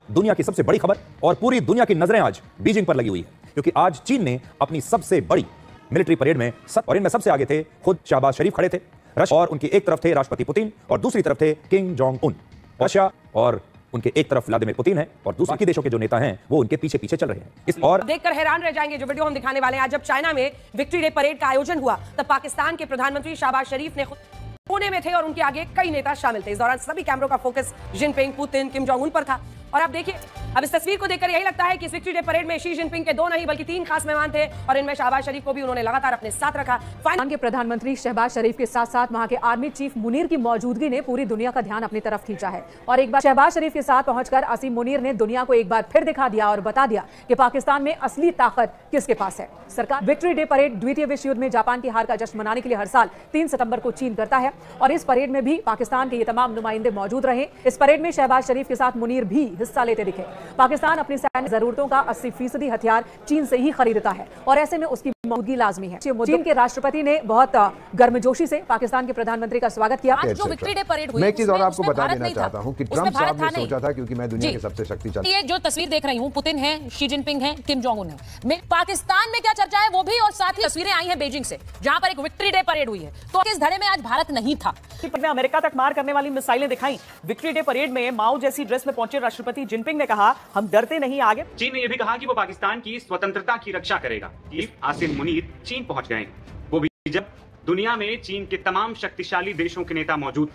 दुनिया की सबसे बड़ी खबर और पूरी दुनिया की नजरें आज बीजिंग पर लगी हुई है, क्योंकि आज चीन ने अपनी सबसे बड़ी मिलिट्री परेड में और इनमें सबसे आगे थे खुद शहबाज शरीफ खड़े थे। रशिया और उनकी एक तरफ थे राष्ट्रपति पुतिन और दूसरी तरफ थे किम जोंग उन। रशिया और उनके एक तरफ व्लादिमीर पुतिन है और दूसरे देशों के जो नेता हैं वो उनके पीछे पीछे चल रहे हैं। इस और देखकर हैरान रह जाएंगे जो वीडियो हम दिखाने वाले हैं। आज जब चाइना में विक्ट्री डे परेड का आयोजन हुआ तब पाकिस्तान के प्रधानमंत्री शहबाज शरीफ ने कोने में थे और उनके आगे कई नेता शामिल थे। इस दौरान सभी कैमरों का focus Jinping, Putin, Kim Jong Un पर था। और आप देखिए, अब इस तस्वीर को देखकर यही लगता है कि इस विक्ट्री डे परेड में शी जिनपिंग के 2 नहीं बल्कि 3 खास मेहमान थे और इनमें शहबाज शरीफ को भी उन्होंने लगातार अपने साथ रखा। पाकिस्तान के प्रधानमंत्री शहबाज शरीफ के साथ साथ वहां के आर्मी चीफ मुनीर की मौजूदगी ने पूरी दुनिया का ध्यान अपनी तरफ खींचा है। और एक बार शहबाज शरीफ के साथ पहुंचकर असीम मुनीर ने दुनिया को एक बार फिर दिखा दिया और बता दिया कि पाकिस्तान में असली ताकत किसके पास है। सरकार विक्ट्री डे परेड द्वितीय विश्व युद्ध में जापान की हार का जश्न मनाने के लिए हर साल 3 सितंबर को चीन करता है और इस परेड में भी पाकिस्तान के ये तमाम नुमाइंदे मौजूद रहे। इस परेड में शहबाज शरीफ के साथ मुनीर भी हिस्सा लेते दिखे। पाकिस्तान अपनी सैन्य जरूरतों का 80% हथियार चीन से ही खरीदता है और ऐसे में उसकी मौजूदगी लाजमी है। चीन के राष्ट्रपति ने बहुत गर्मजोशी से पाकिस्तान के प्रधानमंत्री का स्वागत किया। आज जो विक्ट्री डे परेड हुई, मैं एक चीज और आपको बता देना चाहता हूं कि ट्रंप साहब ने सोचा था, क्योंकि मैं दुनिया के सबसे शक्तिशाली, ये जो तस्वीर देख रही हूं, पुतिन है, शी जिनपिंग है, किम जोंग उन है। पाकिस्तान में क्या चर्चा है वो भी, और साथ ही तस्वीरें आई हैं बीजिंग से जहां पर एक विक्ट्री डे परेड हुई है। तो इस धड़े में आज भारत नहीं था। अमेरिका तक मार करने वाली मिसाइलें दिखाई। विक्ट्री डे परेड में माओ जैसी ड्रेस में पहुंचे राष्ट्रपति जिनपिंग ने कहा, हम डरते नहीं आगे। चीन ने यह भी कहा कि वो पाकिस्तान की स्वतंत्रता की रक्षा करेगा। आसिम मुनीर चीन पहुंच गए, वो भी जब दुनिया में चीन के तमाम शक्तिशाली देशों के नेता मौजूद।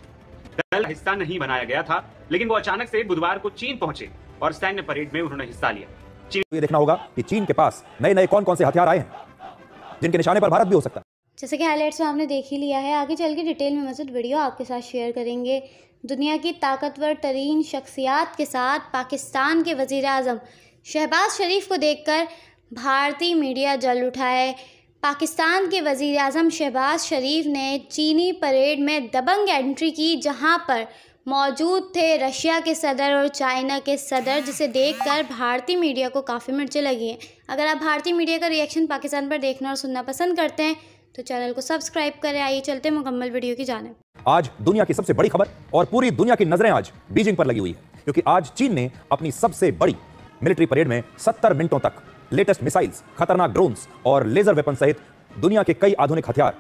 दल हिस्सा नहीं बनाया गया था, लेकिन वो अचानक से बुधवार को चीन पहुंचे और सैन्य परेड में उन्होंने हिस्सा लिया। ये देखना होगा कि चीन के पास नए नए कौन कौन से हथियार आए हैं जिनके निशाने पर भारत भी हो सकता है। जैसे कि हाइलाइट्स में आपने देख ही लिया है, आगे चल के डिटेल में मज़ीद वीडियो आपके साथ शेयर करेंगे। दुनिया की ताकतवर तरीन शख्सियात के साथ पाकिस्तान के वज़ीर आज़म शहबाज शरीफ को देखकर भारतीय मीडिया जल उठा है। पाकिस्तान के वज़ीर आज़म शहबाज शरीफ ने चीनी परेड में दबंग एंट्री की, जहां पर मौजूद थे रशिया के सदर और चाइना के सदर, जिसे देखकर भारतीय मीडिया को काफ़ी मिर्चें लगी हैं। अगर आप भारतीय मीडिया का रिएक्शन पाकिस्तान पर देखना और सुनना पसंद करते हैं तो चैनल को सब्सक्राइब करें। आइए चलते हैं मुकम्मल वीडियो की जानिब। आज दुनिया की सबसे बड़ी खबर और पूरी दुनिया की नजरें आज बीजिंग पर लगी हुई है, क्योंकि आज चीन ने अपनी सबसे बड़ी मिलिट्री परेड में 70 मिनटों तक लेटेस्ट मिसाइल्स, खतरनाक ड्रोन्स और लेजर वेपन सहित दुनिया के कई आधुनिक हथियार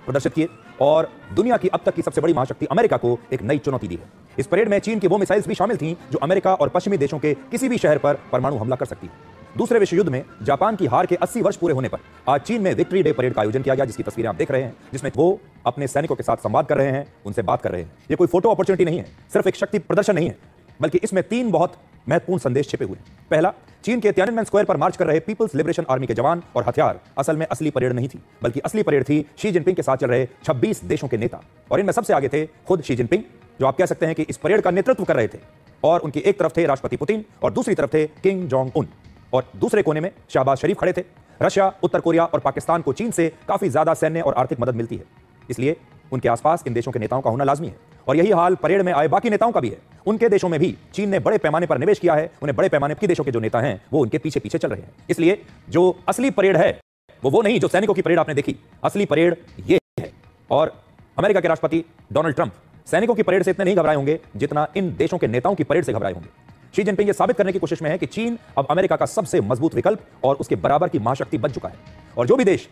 प्रदर्शित किए और दुनिया की अब तक की सबसे बड़ी महाशक्ति अमेरिका को एक नई चुनौती दी है। इस परेड में चीन की वो मिसाइल्स भी शामिल थीं जो अमेरिका और पश्चिमी देशों के किसी भी शहर पर परमाणु हमला कर सकती है। दूसरे विश्व युद्ध में जापान की हार के 80 वर्ष पूरे होने पर आज चीन में विक्ट्री डे परेड का आयोजन किया गया, जिसकी तस्वीरें आप देख रहे हैं, जिसमें वो अपने सैनिकों के साथ संवाद कर रहे हैं, उनसे बात कर रहे हैं। ये कोई फोटो अपॉर्चुनिटी नहीं है, सिर्फ एक शक्ति प्रदर्शन नहीं है, बल्कि इसमें 3 बहुत महत्वपूर्ण संदेश छिपे हुए हैं। पहला, चीन के तियाननमेन स्क्वायर पर मार्च कर रहे पीपल्स लिबरेशन आर्मी के जवान और हथियार असल में असली परेड नहीं थी, बल्कि असली परेड थी शी जिनपिंग के साथ चल रहे 26 देशों के नेता, और इनमें सबसे आगे थे खुद शी जिनपिंग, जो आप कह सकते हैं कि इस परेड का नेतृत्व कर रहे थे। और उनकी एक तरफ थे राष्ट्रपति पुतिन और दूसरी तरफ थे किम जोंग उन, और दूसरे कोने में शहबाज शरीफ खड़े थे। रशिया, उत्तर कोरिया और पाकिस्तान को चीन से काफी ज्यादा सैन्य और आर्थिक मदद मिलती है, इसलिए उनके आसपास इन देशों के नेताओं का होना लाजमी है। और यही हाल परेड में आए बाकी नेताओं का भी है। उनके देशों में भी चीन ने बड़े पैमाने पर निवेश किया है, उन्हें बड़े पैमाने पर देशों के जो नेता हैं वो उनके पीछे पीछे चल रहे हैं। इसलिए जो असली परेड है वो नहीं जो सैनिकों की परेड आपने देखी, असली परेड ये है। और अमेरिका के राष्ट्रपति डोनाल्ड ट्रंप सैनिकों की परेड से इतने नहीं घबराए होंगे जितना इन देशों के नेताओं की परेड से घबराए होंगे। शी जिनपिंग ये साबित करने की कोशिश में है कि चीन अब अमेरिका का सबसे मजबूत विकल्प और उसके बराबर की महाशक्ति बन चुका है, और जो भी देश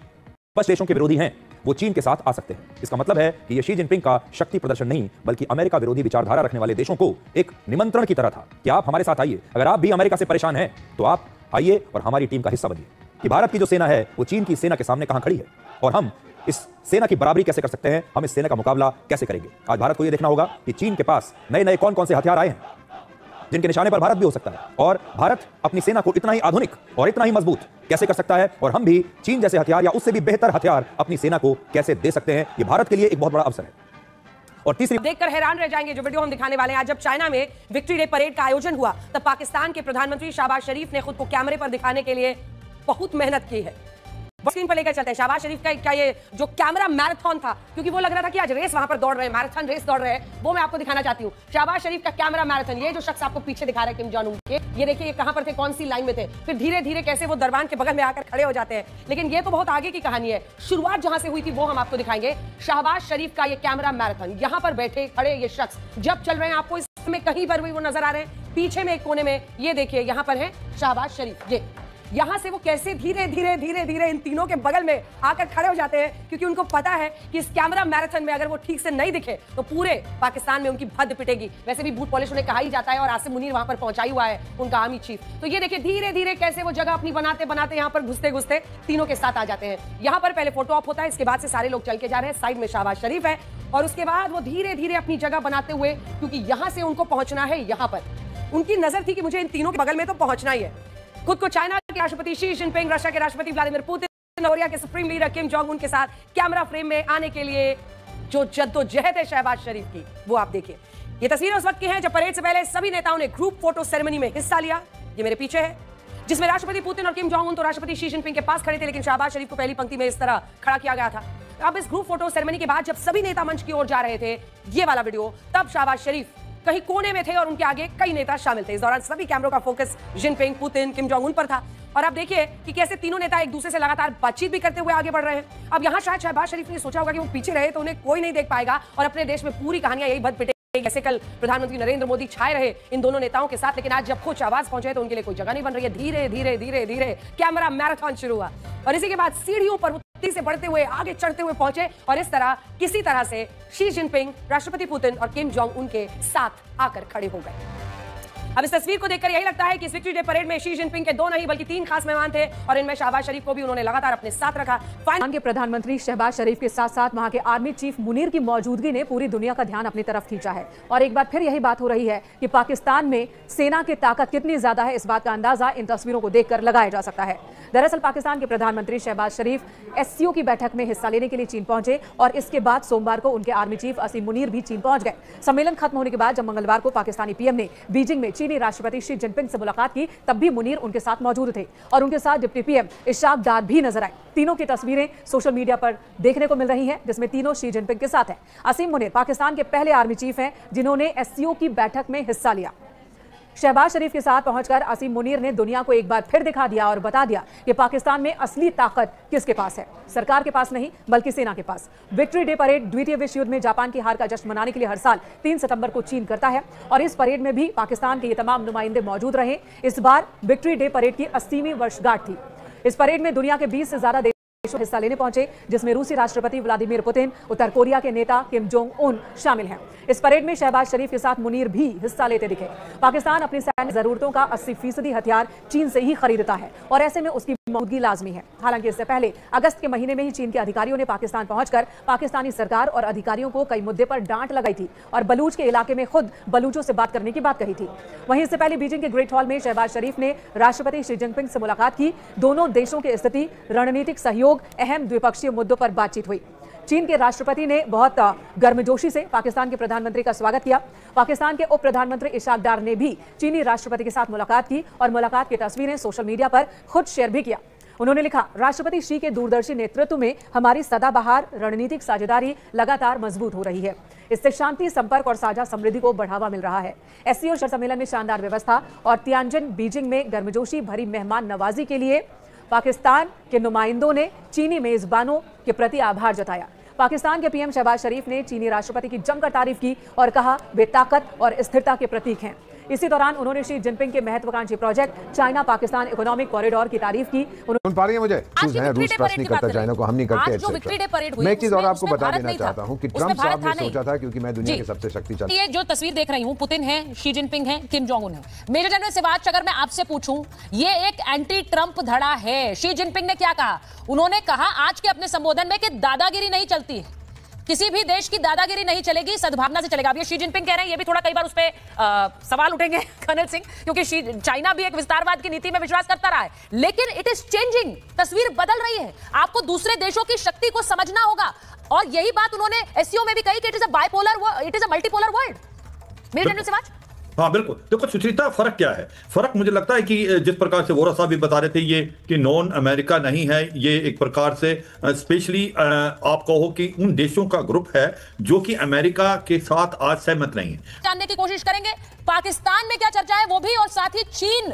पश्चिमी देशों के विरोधी हैं वो चीन के साथ आ सकते हैं। इसका मतलब है कि ये शी जिनपिंग का शक्ति प्रदर्शन नहीं, बल्कि अमेरिका विरोधी विचारधारा रखने वाले देशों को एक निमंत्रण की तरह था कि आप हमारे साथ आइए। अगर आप भी अमेरिका से परेशान हैं तो आप आइए और हमारी टीम का हिस्सा बनिए। कि भारत की जो सेना है वो चीन की सेना के सामने कहां खड़ी है और हम इस सेना की बराबरी कैसे कर सकते हैं, हम इस सेना का मुकाबला कैसे करेंगे। आज भारत को यह देखना होगा कि चीन के पास नए नए कौन कौन से हथियार आए हैं जिनके निशाने पर भारत भी हो सकता है, और भारत अपनी सेना को इतना ही आधुनिक और इतना ही मजबूत कैसे कर सकता है, और हम भी चीन जैसे हथियार या उससे भी बेहतर हथियार अपनी सेना को कैसे दे सकते हैं। ये भारत के लिए एक बहुत बड़ा अवसर है। और तीसरी, देखकर हैरान रह जाएंगे जो वीडियो हम दिखाने वाले हैं। आज जब चाइना में विक्ट्री डे परेड का आयोजन हुआ तब पाकिस्तान के प्रधानमंत्री शहबाज शरीफ ने खुद को कैमरे पर दिखाने के लिए बहुत मेहनत की है। स्क्रीन पर लेकर चलते हैं शहबाज शरीफ का ये जो कैमरा मैराथन था, क्योंकि वो लग रहा था कि आज रेस वहां पर दौड़ रहे हैं, मैराथन रेस दौड़ रहे हैं, वो मैं आपको दिखाना चाहती हूँ। शहबाज शरीफ का कैमरा मैराथन, ये जो शख्स आपको पीछे दिखा रहा है किम जोंग उन के, ये देखिए ये कहां पर थे, कौन सी लाइन में थे, फिर धीरे धीरे कैसे वो दरबान के बगल में आकर खड़े हो जाते हैं। लेकिन ये तो बहुत आगे की कहानी है, शुरुआत जहां से हुई थी वो हम आपको दिखाएंगे। शहबाज शरीफ का ये कैमरा मैराथन, यहां पर बैठे खड़े ये शख्स जब चल रहे हैं, आपको इस में कहीं पर भी वो नजर आ रहे हैं। पीछे में एक कोने में ये देखिए, यहां पर है शहबाज शरीफ। ये यहां से वो कैसे धीरे धीरे धीरे धीरे इन तीनों के बगल में आकर खड़े हो जाते हैं, क्योंकि उनको पता है कि इस कैमरा मैराथन में अगर वो ठीक से नहीं दिखे तो पूरे पाकिस्तान में उनकी भद्द पिटेगी। वैसे भी बूट पॉलिश उन्हें कहा ही जाता है और आसिम मुनीर वहां पर पहुंचा ही हुआ है, उनका आर्मी चीफ। तो ये देखिए धीरे धीरे कैसे वो जगह अपनी बनाते बनाते यहां पर घुसते घुसते तीनों के साथ आ जाते हैं। यहां पर पहले फोटो ऑप होता है, इसके बाद से सारे लोग चल के जा रहे हैं। साइड में शहबाज शरीफ है और उसके बाद वो धीरे धीरे अपनी जगह बनाते हुए, क्योंकि यहां से उनको पहुंचना है, यहां पर उनकी नजर थी कि मुझे इन तीनों के बगल में तो पहुंचना ही है। खुद को चाइना के राष्ट्रपति शी जिनपिंग, रशिया के राष्ट्रपति व्लादिमीर पुतिन, कोरिया के supreme leader Kim Jong Un के साथ कैमरा फ्रेम में आने के लिए जो जद्दोजहद है शहबाज शरीफ की, वो आप देखिए। ये तस्वीरें उस वक्त की हैं जब परेड से पहले सभी नेताओं ने ग्रुप फोटो सेरेमनी में हिस्सा लिया। ये मेरे पीछे है, जिसमें राष्ट्रपति पुतिन और किम जोंग उन तो राष्ट्रपति शी जिनपिंग के पास खड़े थे, लेकिन शहबाज शरीफ को पहली पंक्ति में इस तरह खड़ा किया गया था। अब इस ग्रुप फोटो सेरेमनी के बाद जब सभी नेता मंच की ओर जा रहे थे, ये वाला वीडियो, तब शहबाज शरीफ कहीं कोने में थे और उनके आगे कई नेता शामिल थे। इस दौरान सभी कैमरों का focus Jinping, Putin, Kim Jong Un पर था। और आप देखिए कि कैसे तीनों नेता एक दूसरे से लगातार बातचीत भी करते हुए आगे बढ़ रहे हैं। अब यहां शायद शहबाज शरीफ ने सोचा होगा कि वो पीछे रहे तो उन्हें कोई नहीं देख पाएगा और अपने देश में पूरी कहानियां यही भद पिटेगी, जैसे कल प्रधानमंत्री नरेंद्र मोदी छाए रहे इन दोनों नेताओं के साथ। लेकिन आज जब खुद शहबाज पहुंचे तो उनके लिए कोई जगह नहीं बन रही है। धीरे धीरे धीरे धीरे कैमरा मैराथन शुरू हुआ और इसी के बाद सीढ़ियों पर तेजी से बढ़ते हुए आगे चढ़ते हुए पहुंचे और इस तरह किसी तरह से शी जिनपिंग, राष्ट्रपति पुतिन और किम जोंग उनके साथ आकर खड़े हो गए। अब इस तस्वीर को देखकर यही लगता है कि इस विक्ट्री डे परेड में शी जिनपिंग के 2 नहीं बल्कि 3 खास मेहमान थे और इनमें शहबाज शरीफ को भी उन्होंने लगातार अपने साथ रखा। पाकिस्तान के प्रधानमंत्री शहबाज शरीफ के साथ साथ वहां के आर्मी चीफ मुनीर की मौजूदगी ने पूरी दुनिया का ध्यान अपनी तरफ खींचा है और एक बार फिर यही बात हो रही है कि पाकिस्तान में सेना की ताकत कितनी ज्यादा है, इस बात का अंदाजा इन तस्वीरों को देखकर लगाया जा सकता है। दरअसल पाकिस्तान के प्रधानमंत्री शहबाज शरीफ एससीओ की बैठक में हिस्सा लेने के लिए चीन पहुंचे और इसके बाद सोमवार को उनके आर्मी चीफ आसिम मुनीर भी चीन पहुंच गए। सम्मेलन खत्म होने के बाद जब मंगलवार को पाकिस्तानी पीएम ने बीजिंग में चीनी राष्ट्रपति शी जिनपिंग से मुलाकात की, तब भी मुनीर उनके साथ मौजूद थे और उनके साथ डिप्टी पीएम इशाक डार भी नजर आए। तीनों की तस्वीरें सोशल मीडिया पर देखने को मिल रही हैं, जिसमें तीनों शी जिनपिंग के साथ हैं। आसिम मुनीर पाकिस्तान के पहले आर्मी चीफ हैं जिन्होंने एससीओ की बैठक में हिस्सा लिया। शहबाज शरीफ के साथ पहुंचकर आसिम मुनीर ने दुनिया को एक बार फिर दिखा दिया और बता दिया कि पाकिस्तान में असली ताकत किसके पास है, सरकार के पास नहीं बल्कि सेना के पास। विक्ट्री डे परेड द्वितीय विश्व युद्ध में जापान की हार का जश्न मनाने के लिए हर साल 3 सितंबर को चीन करता है और इस परेड में भी पाकिस्तान के ये तमाम नुमाइंदे मौजूद रहे। इस बार विक्ट्री डे परेड की 80वीं वर्षगांठ थी। इस परेड में दुनिया के 20 से ज्यादा हिस्सा लेने पहुंचे, जिसमें रूसी राष्ट्रपति व्लादिमीर पुतिन, उत्तर कोरिया के नेता किम जोंग उन शामिल हैं। इस परेड में शहबाज शरीफ के साथ मुनीर भी हिस्सा लेते दिखे। पाकिस्तान अपनी सैन्य जरूरतों का 80% हथियार चीन से ही खरीदता है और ऐसे में उसकी मौजूदगी लाजमी है। हालांकि इससे पहले अगस्त के महीने में ही चीन के अधिकारियों ने पाकिस्तान पहुंचकर पाकिस्तानी सरकार और अधिकारियों को कई मुद्दे पर डांट लगाई थी और बलूच के इलाके में खुद बलूचों से बात करने की बात कही थी। वहीं इससे पहले बीजिंग के ग्रेट हॉल में शहबाज शरीफ ने राष्ट्रपति शी जिनपिंग से मुलाकात की। दोनों देशों की स्थिति, रणनीतिक सहयोग, अहम द्विपक्षीय मुद्दों पर बातचीत हुई। चीन के राष्ट्रपति ने बहुत गर्मजोशी से पाकिस्तान के प्रधानमंत्री का स्वागत किया। पाकिस्तान के उप प्रधानमंत्री इशाक डार ने भी चीनी राष्ट्रपति के साथ मुलाकात की और मुलाकात की तस्वीरें सोशल मीडिया पर खुद शेयर भी किया। उन्होंने लिखा, राष्ट्रपति शी के दूरदर्शी नेतृत्व में हमारी सदाबहार रणनीतिक साझेदारी लगातार मजबूत हो रही है। इससे शांति, संपर्क और साझा समृद्धि को बढ़ावा मिल रहा है। एससीओ शिखर सम्मेलन में शानदार व्यवस्था और तियानजिन बीजिंग में गर्मजोशी भरी मेहमान नवाजी के लिए पाकिस्तान के नुमाइंदों ने चीनी मेजबानों के प्रति आभार जताया। पाकिस्तान के पीएम शहबाज शरीफ ने चीनी राष्ट्रपति की जमकर तारीफ की और कहा वे ताकत और स्थिरता के प्रतीक हैं। इसी दौरान उन्होंने शी जिनपिंग के महत्वाकांक्षी project China Pakistan economic corridor की तारीफ की। सुन पा रही है मुझे? रूस प्रश्न नहीं करता चाइना को, हम नहीं करते। मैं एक चीज और आपको बता देना चाहता हूँ कि ट्रम्प साहब ने सोचा था, क्योंकि मैं दुनिया के सबसे शक्तिशाली, ये जो तस्वीर देख रही हूँ, पुतिन है, शी जिनपिंग है, किम जोंग उन है। मेजर जनरल सिवाच, अगर मैं आपसे पूछूं, ये एक एंटी ट्रम्प धड़ा है। शी जिनपिंग ने क्या कहा? उन्होंने कहा आज के अपने संबोधन में कि दादागिरी नहीं चलती, किसी भी देश की दादागिरी नहीं चलेगी, सद्भावना से चलेगा। अब ये शी जिनपिंग कह रहे हैं, ये भी थोड़ा कई बार उस पर सवाल उठेंगे कर्नल सिंह, क्योंकि चाइना भी एक विस्तारवाद की नीति में विश्वास करता रहा है, लेकिन इट इज चेंजिंग, तस्वीर बदल रही है। आपको दूसरे देशों की शक्ति को समझना होगा और यही बात उन्होंने एससीओ में भी कही कि it is a multipolar world. Major general Siwach, हाँ बिल्कुल। देखो सुचरिता, फर्क क्या है? फर्क मुझे लगता है कि जिस प्रकार से वोरा साहब भी बता रहे थे, ये कि नॉन अमेरिका नहीं है, ये एक प्रकार से स्पेशली आप कहो कि उन देशों का ग्रुप है जो कि अमेरिका के साथ आज सहमत नहीं है। जानने की कोशिश करेंगे पाकिस्तान में क्या चर्चा है वो भी, और साथ ही चीन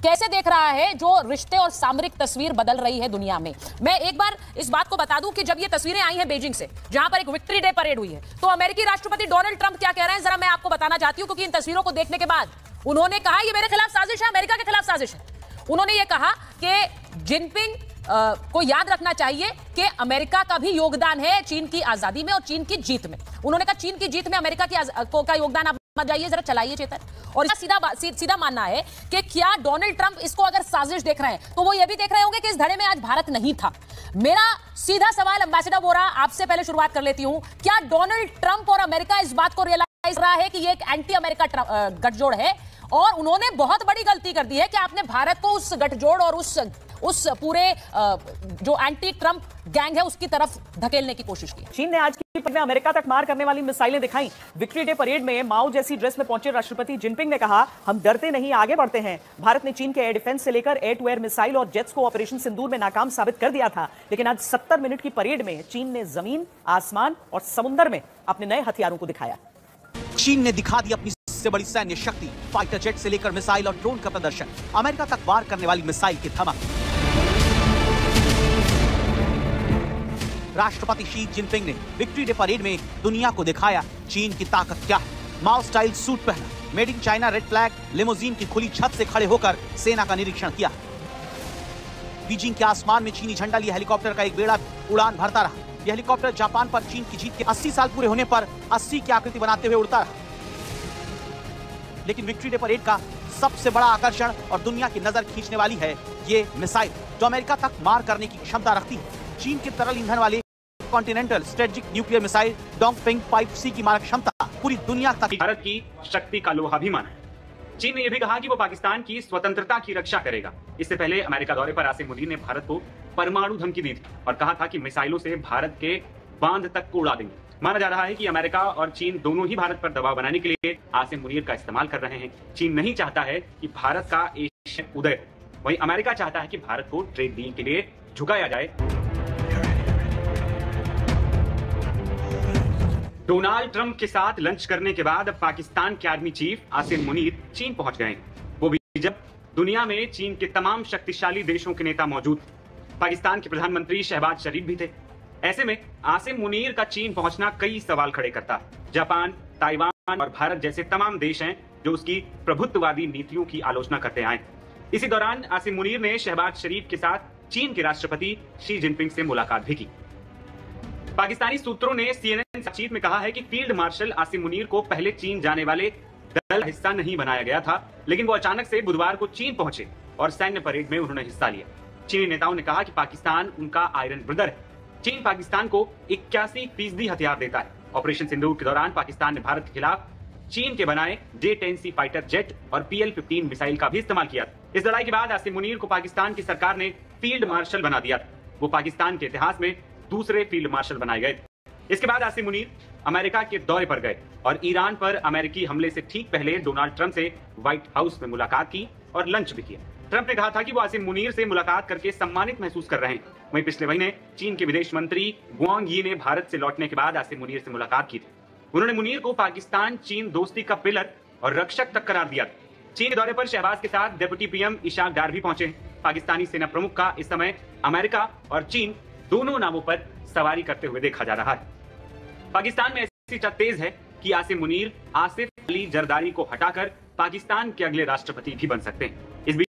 कैसे देख रहा है जो रिश्ते और सामरिक तस्वीर बदल रही है दुनिया में। मैं एक बार इस बात को बता दूं कि जब ये तस्वीरें आई हैं बीजिंग से, जहां पर एक विक्ट्री डे परेड हुई है, तो अमेरिकी राष्ट्रपति डोनाल्ड ट्रंप क्या कह रहे हैं जरा मैं आपको बताना चाहती हूं, क्योंकि इन तस्वीरों को देखने के बाद उन्होंने कहा ये मेरे खिलाफ साजिश है, अमेरिका के खिलाफ साजिश है। उन्होंने ये कहा कि जिनपिंग को याद रखना चाहिए कि अमेरिका का भी योगदान है चीन की आजादी में और चीन की जीत में। उन्होंने कहा चीन की जीत में अमेरिका का योगदान आप मत जाइए, जरा चलाइए चेतन। और सीधा मानना है कि क्या डोनाल्ड ट्रंप इसको अगर साजिश देख रहे हैं तो वो ये भी देख रहे होंगे कि इस धड़े में आज भारत नहीं था। मेरा सीधा सवाल एम्बेसडर वोरा आपसे पहले शुरुआत कर लेती हूं, क्या डोनाल्ड ट्रंप और अमेरिका इस बात को रियलाइज रहा है कि ये एक एंटी अमेरिका गठजोड़ है और उन्होंने बहुत बड़ी गलती कर दी है कि आपने भारत को उस गठजोड़ और उस पूरे जो एंटी ट्रंप गैंग है उसकी तरफ धकेलने की कोशिश की। चीन ने आज की में अमेरिका तक मार करने वाली मिसाइलें दिखाई। विक्ट्री डे परेड में माओ जैसी ड्रेस में पहुंचे राष्ट्रपति जिनपिंग ने कहा हम डरते नहीं आगे बढ़ते हैं। भारत ने चीन के एयर डिफेंस से लेकर एयर टू एयर मिसाइल और जेट्स को ऑपरेशन सिंदूर में नाकाम साबित कर दिया था, लेकिन आज 70 मिनट की परेड में चीन ने जमीन, आसमान और समुद्र में अपने नए हथियारों को दिखाया। चीन ने दिखा दी अपनी सबसे बड़ी सैन्य शक्ति, फाइटर जेट से लेकर मिसाइल और ड्रोन का प्रदर्शन, अमेरिका तक वार करने वाली मिसाइल की धमक। राष्ट्रपति शी जिनपिंग ने विक्ट्री डे परेड में दुनिया को दिखाया चीन की ताकत क्या है। माओ स्टाइल सूट पहना, made in China red flag, limousine की खुली छत से खड़े होकर सेना का निरीक्षण किया। बीजिंग के आसमान में चीनी झंडा लिए हेलीकॉप्टर का एक बेड़ा उड़ान भरता रहा। यह हेलीकॉप्टर जापान पर चीन की जीत के 80 साल पूरे होने पर 80 की आकृति बनाते हुए उड़ता रहा। लेकिन विक्ट्री डे परेड का सबसे बड़ा आकर्षण और दुनिया की नजर खींचने वाली है ये मिसाइल, जो अमेरिका तक मार करने की क्षमता रखती है। चीन के तरल ईंधन वाले continental strategic nuclear missile Dongfeng 5C की मारक क्षमता पूरी दुनिया तक भारत की शक्ति का लोहा भी माना है। चीन ने यह भी कहा कि वो पाकिस्तान की स्वतंत्रता की रक्षा करेगा। इससे पहले अमेरिका दौरे पर आसिम मुनीर ने भारत को परमाणु धमकी दी थी और कहा था कि मिसाइलों से भारत के बांध तक को उड़ा देंगे। माना जा रहा है कि अमेरिका और चीन दोनों ही भारत पर दबाव बनाने के लिए आसिम मुनीर का इस्तेमाल कर रहे हैं। चीन नहीं चाहता है कि भारत का एशिया उदय, वहीं अमेरिका चाहता है कि भारत को ट्रेड डील के लिए झुकाया जाए। डोनाल्ड ट्रंप के साथ लंच करने के बाद अब पाकिस्तान के आर्मी चीफ आसिम मुनीर चीन पहुंच गए, वो भी जब दुनिया में चीन के तमाम शक्तिशाली देशों के नेता मौजूद। पाकिस्तान के प्रधानमंत्री शहबाज शरीफ भी थे। ऐसे में आसिम मुनीर का चीन पहुंचना कई सवाल खड़े करता है। जापान, ताइवान और भारत जैसे तमाम देश हैं जो उसकी प्रभुत्ववादी नीतियों की आलोचना करते आए। इसी दौरान आसिम मुनीर ने शहबाज शरीफ के साथ चीन के राष्ट्रपति शी जिनपिंग से मुलाकात भी की। पाकिस्तानी सूत्रों ने CNN बातचीत में कहा है कि फील्ड मार्शल आसिम मुनीर को पहले चीन जाने वाले दल का हिस्सा नहीं बनाया गया था, लेकिन वो अचानक से बुधवार को चीन पहुंचे और सैन्य परेड में उन्होंने हिस्सा लिया। चीनी नेताओं ने कहा कि पाकिस्तान उनका आयरन ब्रदर है। चीन पाकिस्तान को 81% हथियार देता है। ऑपरेशन सिंदूर के दौरान पाकिस्तान ने भारत के खिलाफ चीन के बनाए J-10C फाइटर जेट और PL-15 मिसाइल का भी इस्तेमाल किया था। इस लड़ाई के बाद आसिम मुनीर को पाकिस्तान की सरकार ने फील्ड मार्शल बना दिया था। वो पाकिस्तान के इतिहास में दूसरे फील्ड मार्शल बनाए गए थे। इसके बाद आसिम मुनीर अमेरिका के दौरे पर गए और ईरान पर अमेरिकी हमले से ठीक पहले डोनाल्ड ट्रंप से व्हाइट हाउस में मुलाकात की और लंच भी किया। ट्रंप ने कहा था कि वो आसिम मुनीर से मुलाकात करके सम्मानित महसूस कर रहे हैं। वहीं पिछले महीने चीन के विदेश मंत्री वांग यी ने भारत से लौटने के बाद आसिम मुनीर से मुलाकात की थी। उन्होंने मुनीर को पाकिस्तान चीन दोस्ती का पिलर और रक्षक तक करार दिया था। चीन के दौरे पर शहबाज के साथ डिप्टी PM इशाक डार भी पहुंचे। पाकिस्तानी सेना प्रमुख का इस समय अमेरिका और चीन दोनों नामों पर सवारी करते हुए देखा जा रहा है। पाकिस्तान में ऐसी चर्चा तेज है कि आसिम मुनीर आसिफ अली जरदारी को हटाकर पाकिस्तान के अगले राष्ट्रपति भी बन सकते हैं। इस बीच